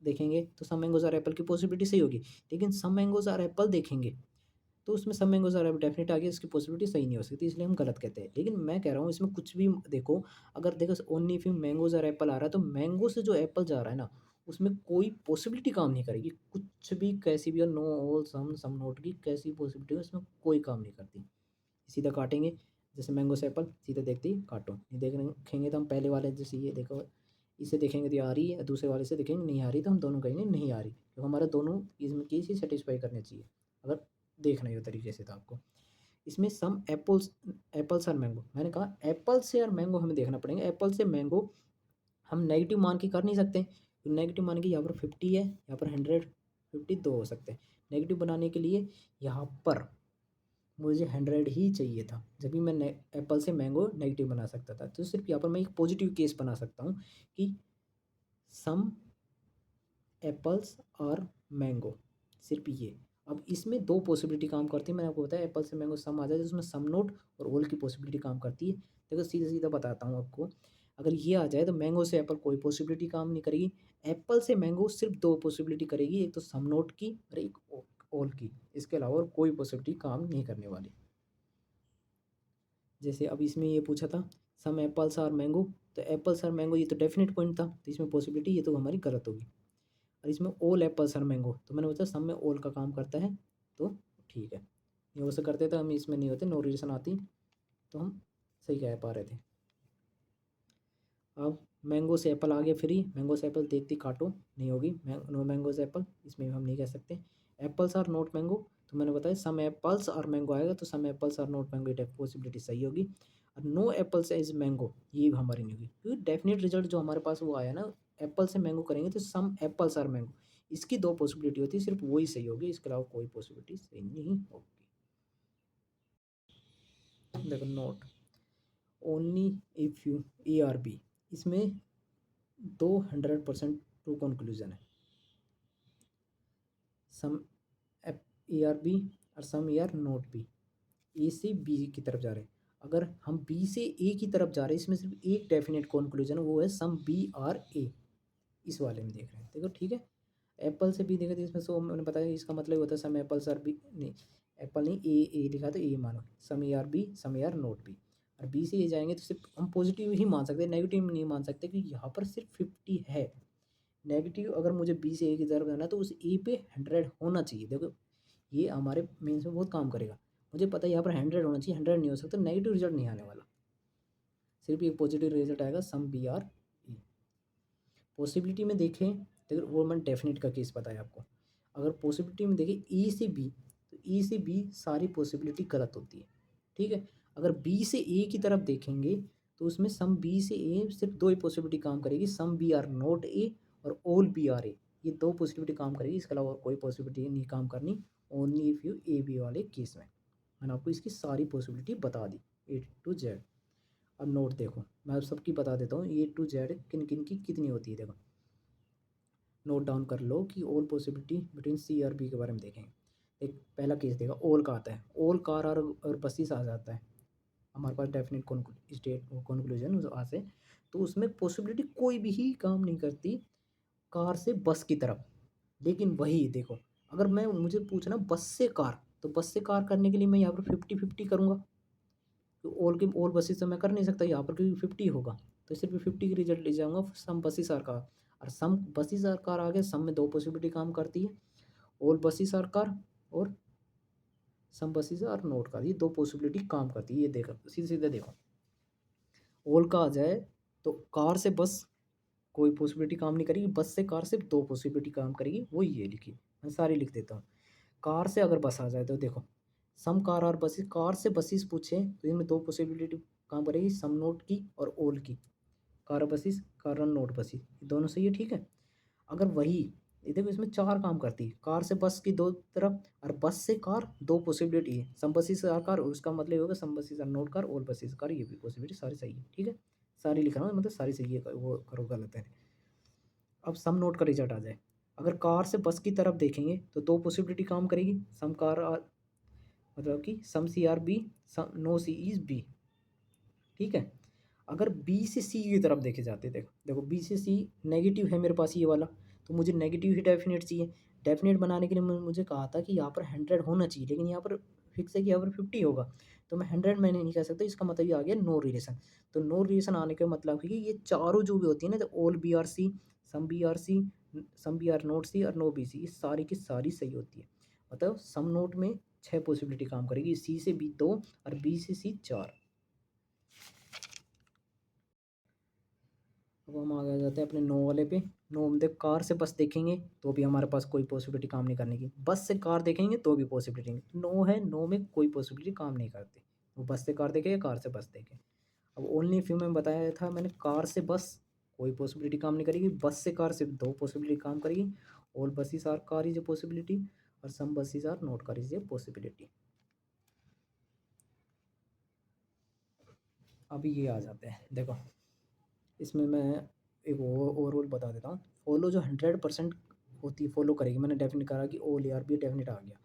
देखेंगे तो सम मैंगोज आर एप्पल की पॉसिबिलिटी सही होगी, लेकिन सम मैंगोज आर एप्पल देखेंगे तो उसमें सम मैंगोज आर एप्पल डेफिनेट आ गया, इसकी पॉसिबिलिटी सही नहीं हो सकती, इसलिए हम गलत कहते हैं। लेकिन मैं कह रहा हूँ इसमें कुछ भी देखो, अगर देखो only if mangoes are apple आ रहा है तो मैंगो से जो एप्पल जा रहा है ना, उसमें कोई पॉसिबिलिटी काम नहीं करेगी, कुछ भी कैसी भी हो, नो ऑल सम सम नोट की कैसी पॉसिबिलिटी हो इसमें कोई काम नहीं करती। सीधा काटेंगे, जैसे मैंगो से एप्पल सीधा देखते ही काटो, नहीं देखेंगे तो हम पहले वाले जैसे ये देखो, इसे देखेंगे तो ये आ रही है, दूसरे वाले से देखेंगे नहीं आ रही, तो हम दोनों कहेंगे नहीं आ रही, क्योंकि हमारा दोनों इसमें केस ही सेटिस्फाई करने चाहिए, अगर देखना ही हो तरीके से तो आपको। इसमें सम एप्पल्स, एप्पल्स और मैंगो, मैंने कहा एप्पल से और मैंगो हमें देखना पड़ेगा। एप्पल से मैंगो हम नेगेटिव मान के कर नहीं सकते, तो नेगेटिव मान के यहाँ पर 50 है, यहाँ पर 150 दो हो सकते हैं। नेगेटिव बनाने के लिए यहाँ पर मुझे 100 ही चाहिए था, जब भी मैं एप्पल से मैंगो नेगेटिव बना सकता था, तो सिर्फ यहाँ पर मैं एक पॉजिटिव केस बना सकता हूँ कि सम एप्पल्स और मैंगो, सिर्फ ये। अब इसमें दो पॉसिबिलिटी काम करती है, मैंने आपको बताया एप्पल से मैंगो सम आ जाए तो उसमें सम नोट और ओल की पॉसिबिलिटी काम करती है। देखो सीधा सीधा बताता हूँ आपको, अगर ये आ जाए तो मैंगो से एप्पल कोई पॉसिबिलिटी काम नहीं करेगी, एप्पल से मैंगो सिर्फ दो पॉसिबिलिटी करेगी, एक तो सम नोट की और एक ओल की, इसके अलावा और कोई पॉसिबिलिटी काम नहीं करने वाली। जैसे अब इसमें ये पूछा था सम एप्पल्स और मैंगो, तो एप्पल्स और मैंगो ये तो डेफिनेट पॉइंट था, तो इसमें पॉसिबिलिटी ये तो हमारी गलत होगी। और इसमें ओल एप्पल्स और मैंगो, तो मैंने बताया सब में ओल का काम करता है, तो ठीक है। ये वैसे करते तो हम इसमें नहीं होते, नो रिलेशन आती तो हम सही कह पा रहे थे। अब मैंगो से एप्पल आ गया फ्री, मैंगो से एप्पल देखती काटो नहीं होगी, नो मैंगो से एप्पल इसमें हम नहीं कह सकते। एप्पल्स आर नोट मैंगो, तो मैंने बताया सम एप्पल्स और मैंगो आएगा, तो सम एप्पल्स आर नोट मैंगो ये पॉसिबिलिटी सही होगी। और नो एप्पल्स इज मैंगो ये हमारी नहीं होगी, क्योंकि डेफिनेट रिजल्ट जो हमारे पास वो आया ना, एप्पल से मैंगो करेंगे तो सम एप्पल्स आर मैंगो, इसकी दो पॉसिबिलिटी होती है, सिर्फ वही सही होगी, इसके अलावा कोई पॉसिबिलिटी सही नहीं होगी। देखो not only if you A are B, इसमें दो 100% ट्रू कंक्लूजन है, सम ए आर बी और सम ए आर नोट बी, ए से बी की तरफ जा रहे हैं। अगर हम बी से ए की तरफ जा रहे हैं, इसमें सिर्फ एक डेफिनेट कंक्लूजन है, वो है सम बी आर ए, इस वाले में देख रहे हैं। देखो ठीक है, एप्पल से बी देखा तो इसमें सो मैंने बताया इसका मतलब होता है सम एप्पल्स आर बी, नहीं एप्पल नहीं, ए लिखा तो ए मानो, some A are B some A are not B. और बी से ए जाएंगे तो सिर्फ हम पॉजिटिव ही मान सकते हैं, नेगेटिव नहीं मान सकते, क्योंकि यहाँ पर सिर्फ 50 है। नेगेटिव अगर मुझे बी से ए की तरफ जाना है तो उस ए पे 100 होना चाहिए। देखो ये हमारे मेंस में बहुत काम करेगा, मुझे पता है यहाँ पर 100 होना चाहिए, 100 नहीं हो सकता, नेगेटिव रिजल्ट नहीं आने वाला, सिर्फ एक पॉजिटिव रिजल्ट आएगा some B are A. Possibility में देखें तो वो मैंने डेफिनेट का केस बताया आपको। अगर पॉसिबिलिटी में देखें ई से बी, तो ई से बी सारी पॉसिबिलिटी गलत होती है, ठीक है। अगर बी से ए की तरफ देखेंगे तो उसमें सम बी से ए सिर्फ दो ही पॉसिबिलिटी काम करेगी, सम बी आर नोट ए और ऑल बी आर ए, ये दो पॉसिबिलिटी काम करेगी, इसके अलावा और कोई पॉसिबिलिटी नहीं काम करनी, only if you A B वाले केस में। मैंने आपको इसकी सारी पॉसिबिलिटी बता दी ए टू जेड। अब नोट देखो, मैं अब सबकी बता देता हूँ ए टू जेड किन किन की कितनी होती है। देखो नोट डाउन कर लो कि ऑल पॉसिबिलिटी बिटवीन सी और बी के बारे में देखेंगे। एक पहला केस देखा ऑल का आता है, ऑल कार और बसेस आ जाता है हमारे पास डेफिनेट स्टेट कंक्लूजन वहाँ से, तो उसमें पॉसिबिलिटी कोई भी ही काम नहीं करती कार से बस की तरफ। लेकिन वही देखो, अगर मैं मुझे पूछना बस से कार, तो बस से कार करने के लिए मैं यहाँ पर 50-50 करूँगा, तो ऑल के ऑल बसेस तो मैं कर नहीं सकता यहाँ पर, क्योंकि 50 होगा, तो सिर्फ 50 की रिजल्ट ले जाऊँगा सम बसेस आर कार। और सम बसेस आर कार आगे सम में दो पॉसिबिलिटी काम करती है, ऑल बसेस आर कार और some buses are not car, ये दो पॉसिबिलिटी काम करती है। ये देखो सीधे सीधे देखो, ऑल का आ जाए तो कार से बस कोई पॉसिबिलिटी काम नहीं करेगी, बस से कार सिर्फ दो पॉसिबिलिटी काम करेगी, वो ये लिखी, मैं सारी लिख देता हूँ। कार से अगर बस आ जाए तो देखो सम कार और बसेस, कार से बसेस पूछे तो इनमें दो पॉसिबिलिटी काम करेगी, सम नोट की और ऑल की। कार बसेस, कार और नोट बसेस, दोनों सही है, ठीक है। अगर वही ये देखो इसमें चार काम करती है, कार से बस की दो तरफ और बस से कार दो पॉसिबिलिटी है, सम बसेस आर कार, उसका मतलब होगा some buses are not car, all buses car, ये भी पॉसिबिलिटी सारी सही है, ठीक है। सारी लिख रहा हूँ, मतलब सारी सही है, वो करो गलत है। अब सम नोट का रिजल्ट आ जाए, अगर कार से बस की तरफ देखेंगे तो दो पॉसिबिलिटी काम करेगी, सम कार आर, मतलब कि some C are B, some no C is B, ठीक है। अगर बी से सी की तरफ देखे जाते, देखो देखो बी से सी नेगेटिव है मेरे पास ये वाला, तो मुझे नेगेटिव ही डेफिनेट चाहिए। डेफिनेट बनाने के लिए मुझे कहा था कि यहाँ पर 100 होना चाहिए, लेकिन यहाँ पर फिक्स है कि यहाँ पर 50 होगा, तो मैं 100 मैंने नहीं कह सकता, इसका मतलब ये आ गया नो रिलेशन। तो नो रिलेशन आने का मतलब है कि ये चारों जो भी होती है ना, तो all B are C, some B are C, some B are not C और नो बी सी, ये सारी की सारी सही होती है। मतलब सम नोट में 6 पॉसिबिलिटी काम करेगी, सी से बी 2 और बी से सी 4। अब हम आगे आ जाते हैं अपने नो वाले पे। नो हम देख कार से बस देखेंगे तो भी हमारे पास कोई पॉसिबिलिटी काम नहीं करने की, बस से कार देखेंगे तो भी पॉसिबिलिटी नहीं, नो है, नो में कोई पॉसिबिलिटी काम नहीं करती, वो बस से कार देखे या कार से बस देखे। अब ओनली फ्यू में बताया था मैंने, कार से बस कोई पॉसिबिलिटी काम नहीं करेगी, बस से कार सिर्फ दो पॉसिबिलिटी काम करेगी, all buses are car is a possibility और some buses are not car is a possibility. अभी ये आ जाते हैं, देखो इसमें मैं एक ओवरऑल बता देता हूँ। फॉलो जो 100% होती है फॉलो करेगी, मैंने डेफिनेट करा कि ओल आर बी डेफिनेट आ गया,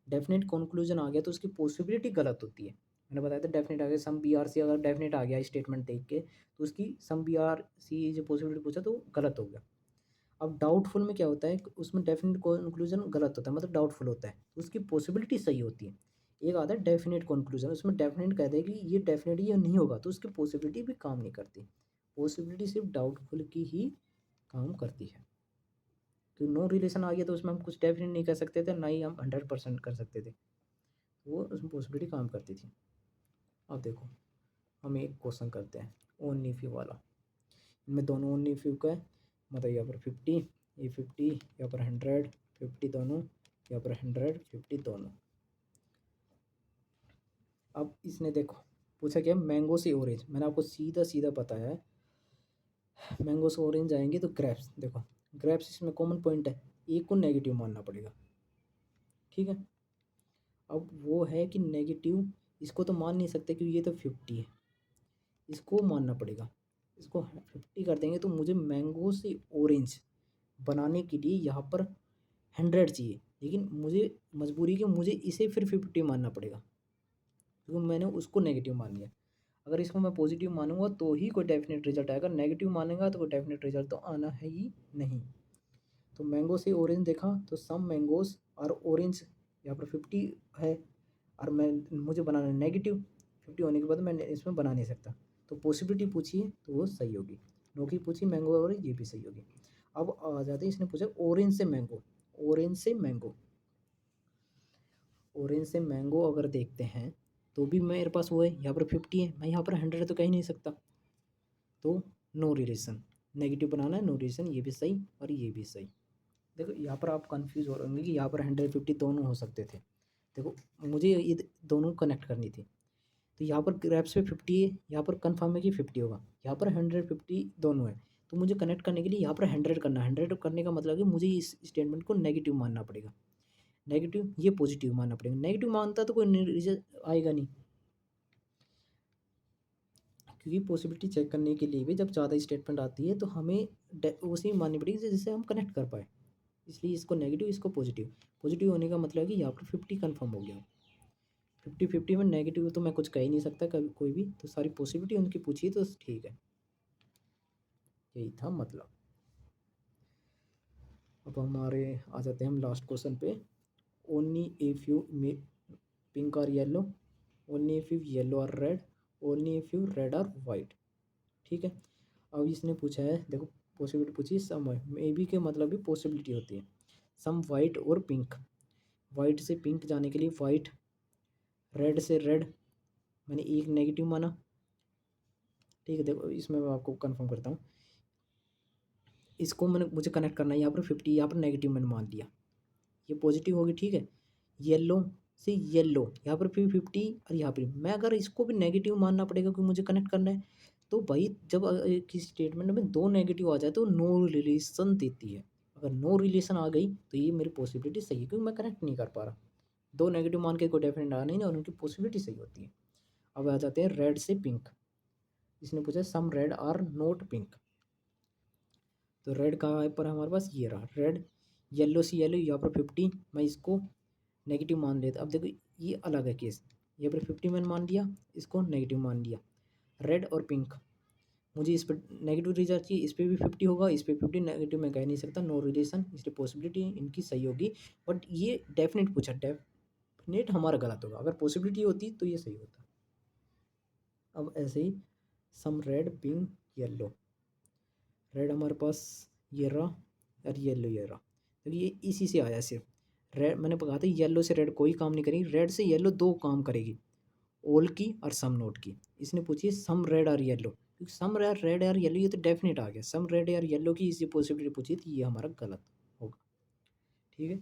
डेफिनेट कंक्लूजन आ गया तो उसकी पॉसिबिलिटी गलत होती है। मैंने बताया था डेफिनेट आ गया, सम बी आर सी अगर डेफिनेट आ गया स्टेटमेंट देख के तो उसकी सम बी आर सी जो पॉसिबिलिटी पूछा तो गलत हो गया। अब डाउटफुल में क्या होता है कि उसमें डेफिनेट कंक्लूजन गलत होता है, मतलब डाउटफुल होता है, तो उसकी पॉसिबिलिटी सही होती है। एक आता है डेफिनेट कंक्लूजन, उसमें डेफिनेट कहते हैं कि ये डेफिनेट ये नहीं होगा, तो उसकी पॉसिबिलिटी भी काम नहीं करती। पॉसिबिलिटी सिर्फ डाउटफुल की ही काम करती है। तो नो रिलेशन आ गया तो उसमें हम कुछ डेफिनेट नहीं कर सकते थे, ना ही हम 100% कर सकते थे, वो उसमें पॉसिबिलिटी काम करती थी। अब देखो हम एक क्वेश्चन करते हैं ओनली फ्यू वाला, इनमें दोनों ओनली फ्यू का है, मतलब यहाँ पर 50, ये 50, यहाँ पर 100, 50 दोनों, यहाँ पर 100, 50 दोनों। अब इसने देखो पूछा क्या, मैंगो से ऑरेंज, मैंने आपको सीधा सीधा बताया है, मैंगो से ऑरेंज आएंगे तो ग्रेप्स, देखो ग्रेप्स इसमें कॉमन पॉइंट है, एक को नेगेटिव मानना पड़ेगा, ठीक है। अब वो है कि नेगेटिव, इसको तो मान नहीं सकते क्योंकि ये तो 50 है, इसको मानना पड़ेगा, इसको 50 कर देंगे तो मुझे मैंगो से ऑरेंज बनाने के लिए यहाँ पर 100 चाहिए, लेकिन मुझे मजबूरी कि मुझे इसे फिर 50 मानना पड़ेगा क्योंकि मैंने उसको नेगेटिव मान लिया। अगर इसको मैं पॉजिटिव मानूंगा तो ही कोई डेफिनेट रिजल्ट आएगा, नेगेटिव मानेगा तो कोई डेफिनेट रिजल्ट तो आना है ही नहीं। तो मैंगो से ऑरेंज देखा तो सम मैंगोज और ऑरेंज यहाँ पर 50 है, और मैं मुझे बनाना नेगेटिव, 50 होने के बाद मैं इसमें बना नहीं सकता, तो पॉसिबिलिटी पूछी है तो वो सही होगी। नो की पूछी मैंगो और ऑरेंज, ये भी सही होगी। अब आ जाते हैं, इसने पूछा ऑरेंज से मैंगो, ऑरेंज से मैंगो, ऑरेंज से मैंगो अगर देखते हैं तो भी मेरे पास वो है, यहाँ पर 50 है, मैं यहाँ पर 100 तो कह नहीं सकता, तो नो रिलेशन, नेगेटिव बनाना है, नो रिलेशन, ये भी सही और ये भी सही। देखो यहाँ पर आप कंफ्यूज हो रहे होंगे कि यहाँ पर 150 दोनों हो सकते थे, देखो मुझे ये दोनों कनेक्ट करनी थी, तो यहाँ पर ग्रैप्स पे 50 है, यहाँ पर कन्फर्म है कि 50 होगा, यहाँ पर 150 दोनों है, तो मुझे कनेक्ट करने के लिए यहाँ पर 100 करना है, 100 करने का मतलब है कि मुझे इस स्टेटमेंट को नेगेटिव मानना पड़ेगा, नेगेटिव ये पॉजिटिव मानना पड़ेगा, नेगेटिव मानता तो कोई रिजल्ट आएगा नहीं, क्योंकि पॉसिबिलिटी चेक करने के लिए भी जब ज़्यादा स्टेटमेंट आती है तो हमें उसी माननी पड़ेगी जिससे हम कनेक्ट कर पाए, इसलिए इसको नेगेटिव इसको पॉजिटिव, पॉजिटिव होने का मतलब है कि यहाँ पर 50 कन्फर्म हो गया, 50-50 में नेगेटिव तो मैं कुछ कह ही नहीं सकता कभी कोई भी, तो सारी पॉसिबिलिटी उनकी पूछी तो ठीक है, यही था मतलब। अब हमारे आ जाते हैं हम लास्ट क्वेश्चन पे, ओनली इफ यू पिंक और yellow, only if you yellow और red, only if you red और वाइट, ठीक है। अब इसने पूछा है, देखो पॉसिबिलिटी पूछी सम, मे बी के मतलब भी पॉसिबिलिटी होती है, सम वाइट और पिंक, वाइट से पिंक जाने के लिए वाइट, रेड से रेड, मैंने एक नेगेटिव माना, ठीक है। देखो इसमें मैं आपको कंफर्म करता हूँ, इसको मैंने मुझे कनेक्ट करना है, यहाँ पर 50, यहाँ पर नेगेटिव मैंने मान लिया, ये पॉजिटिव होगी, ठीक है। येलो से येलो, यहाँ पर भी 50 और यहाँ पर मैं अगर इसको भी नेगेटिव मानना पड़ेगा क्योंकि मुझे कनेक्ट करना है। तो भाई जब एक स्टेटमेंट में दो नेगेटिव आ जाए तो नो रिलेशन देती है। अगर नो रिलेशन आ गई तो ये मेरी पॉसिबिलिटी सही है क्योंकि मैं कनेक्ट नहीं कर पा रहा। दो नेगेटिव मान के कोई डेफिनेट आ नहीं और उनकी पॉसिबिलिटी सही होती है। अब आ जाते हैं रेड से पिंक। इसने पूछा some red are not pink. तो रेड कहाँ है पर हमारे पास ये रहा रेड। येलो से येलो, यहाँ पर 50 मैं इसको नेगेटिव मान लेता। अब देखो ये अलग है केस, यहाँ पर 50 मैंने मान लिया, इसको नेगेटिव मान लिया। रेड और पिंक मुझे इस पर नेगेटिव रिजल्ट चाहिए, इस पर भी 50 होगा, इस पर 50, नेगेटिव में कह नहीं सकता, नो रिलेशन, इसलिए पॉसिबिलिटी इनकी सही होगी। बट ये डेफिनेट पूछा, डेफिनेट हमारा गलत होगा, अगर पॉसिबिलिटी होती तो ये सही होता। अब ऐसे ही some red pink yellow, red हमारे पास ये रहा और येलो ये रहा, तो ये इसी से आया सिर्फ। रेड मैंने कहा था येलो से रेड कोई काम नहीं करेगी, रेड से येलो दो काम करेगी, ओल की और सम नोट की। इसने पूछी सम रेड और येलो, क्योंकि सम रेड और येलो ये तो डेफिनेट आ गया, सम रेड और येलो की इसी पॉसिबिलिटी पूछी थी, ये हमारा गलत होगा। ठीक है,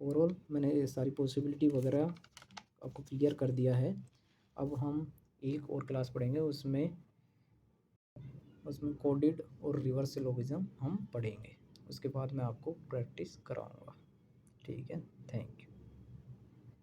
ओवरऑल मैंने ये सारी पॉसिबिलिटी वगैरह आपको क्लियर कर दिया है। अब हम एक और क्लास पढ़ेंगे, उसमें कोडेड और रिवर्स सिलोगिज्म हम पढ़ेंगे, उसके बाद मैं आपको प्रैक्टिस कराऊंगा। ठीक है, थैंक यू।